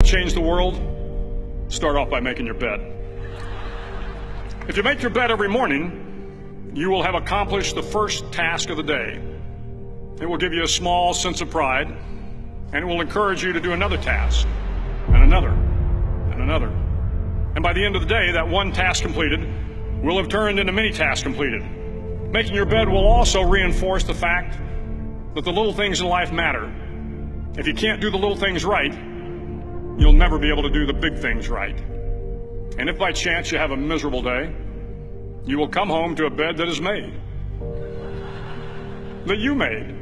Change the world? Start off by making your bed. If you make your bed every morning, you will have accomplished the first task of the day. It will give you a small sense of pride, and it will encourage you to do another task, and another, and another. And by the end of the day, that one task completed will have turned into many tasks completed. Making your bed will also reinforce the fact that the little things in life matter. If you can't do the little things right, you'll never be able to do the big things right. And if by chance you have a miserable day, you will come home to a bed that is made, that you made.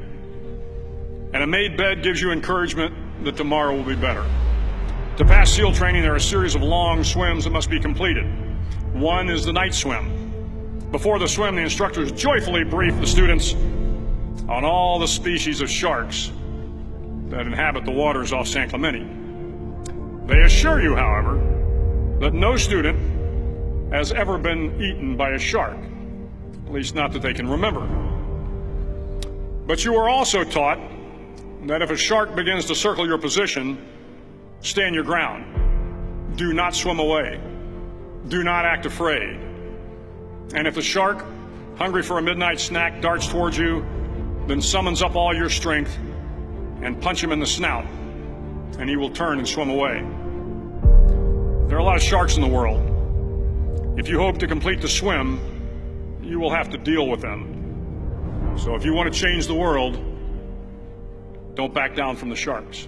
And a made bed gives you encouragement that tomorrow will be better. To pass SEAL training, there are a series of long swims that must be completed. One is the night swim. Before the swim, the instructors joyfully brief the students on all the species of sharks that inhabit the waters off San Clemente. They assure you, however, that no student has ever been eaten by a shark, at least not that they can remember. But you are also taught that if a shark begins to circle your position, stand your ground. Do not swim away. Do not act afraid. And if the shark, hungry for a midnight snack, darts towards you, then summons up all your strength and punch him in the snout, and he will turn and swim away. There are a lot of sharks in the world. If you hope to complete the swim, you will have to deal with them. So if you want to change the world, don't back down from the sharks.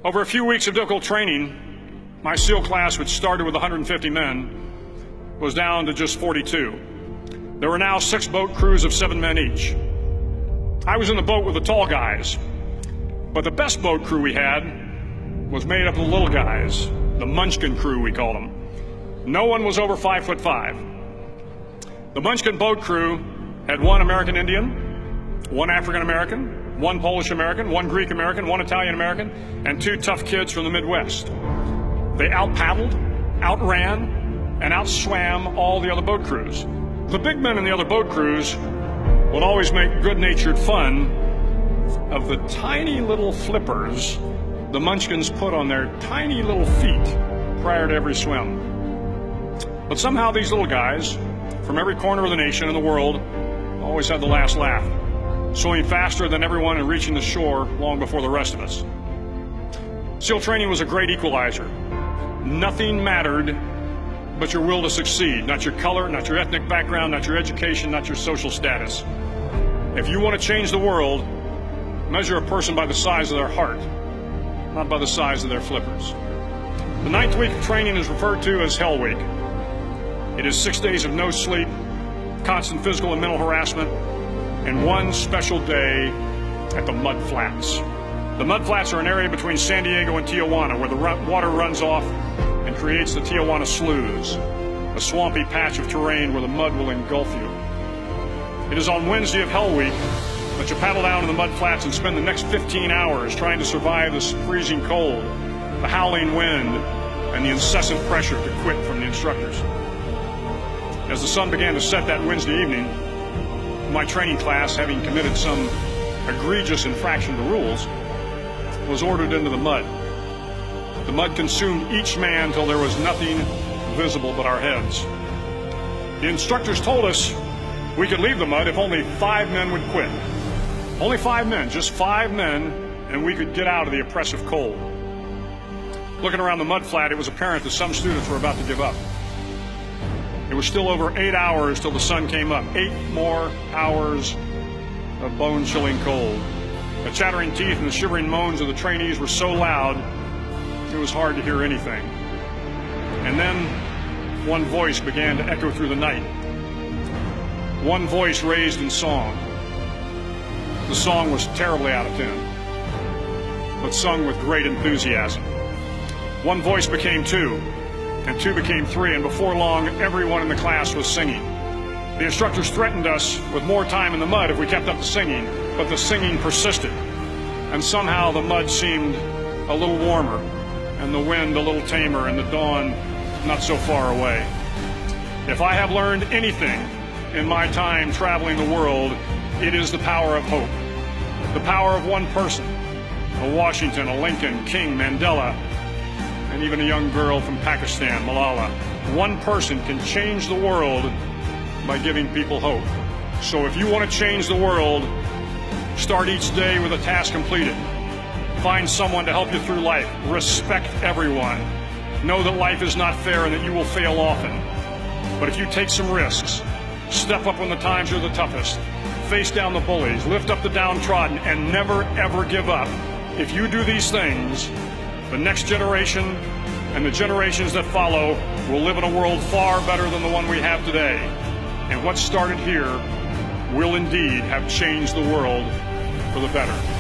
Over a few weeks of difficult training, my SEAL class, which started with 150 men, was down to just 42. There were now 6 boat crews of 7 men each. I was in the boat with the tall guys, but the best boat crew we had was made up of the little guys, the Munchkin crew, we called them. No one was over 5'5". The Munchkin boat crew had 1 American Indian, 1 African American, 1 Polish American, 1 Greek American, 1 Italian American, and 2 tough kids from the Midwest. They out-paddled, outran, and outswam all the other boat crews. The big men in the other boat crews would always make good-natured fun of the tiny little flippers the Munchkins put on their tiny little feet prior to every swim. But somehow these little guys from every corner of the nation and the world always had the last laugh, swimming faster than everyone and reaching the shore long before the rest of us. SEAL training was a great equalizer. Nothing mattered but your will to succeed, not your color, not your ethnic background, not your education, not your social status. If you want to change the world, measure a person by the size of their heart, not by the size of their flippers. The 9th week of training is referred to as Hell Week. It is 6 days of no sleep, constant physical and mental harassment, and 1 special day at the Mud Flats. The Mud Flats are an area between San Diego and Tijuana where the water runs off and creates the Tijuana Sloughs, a swampy patch of terrain where the mud will engulf you. It is on Wednesday of Hell Week that you paddle down to the Mud Flats and spend the next 15 hours trying to survive the freezing cold, the howling wind, and the incessant pressure to quit from the instructors. As the sun began to set that Wednesday evening, my training class, having committed some egregious infraction to rules, was ordered into the mud. The mud consumed each man till there was nothing visible but our heads. The instructors told us we could leave the mud if only 5 men would quit. Only 5 men, just 5 men, and we could get out of the oppressive cold. Looking around the mud flat, it was apparent that some students were about to give up. It was still over 8 hours till the sun came up. 8 more hours of bone-chilling cold. The chattering teeth and the shivering moans of the trainees were so loud, it was hard to hear anything. And then one voice began to echo through the night. One voice raised in song. The song was terribly out of tune, but sung with great enthusiasm. One voice became 2, and 2 became 3, and before long, everyone in the class was singing. The instructors threatened us with more time in the mud if we kept up the singing, but the singing persisted, and somehow the mud seemed a little warmer, and the wind a little tamer, and the dawn not so far away. If I have learned anything in my time traveling the world, it is the power of hope. The power of one person, a Washington, a Lincoln, King, Mandela, and even a young girl from Pakistan, Malala. One person can change the world by giving people hope. So if you want to change the world, start each day with a task completed. Find someone to help you through life. Respect everyone. Know that life is not fair and that you will fail often. But if you take some risks, step up when the times are the toughest, face down the bullies, lift up the downtrodden, and never ever give up. If you do these things, the next generation and the generations that follow will live in a world far better than the one we have today. And what started here will indeed have changed the world for the better.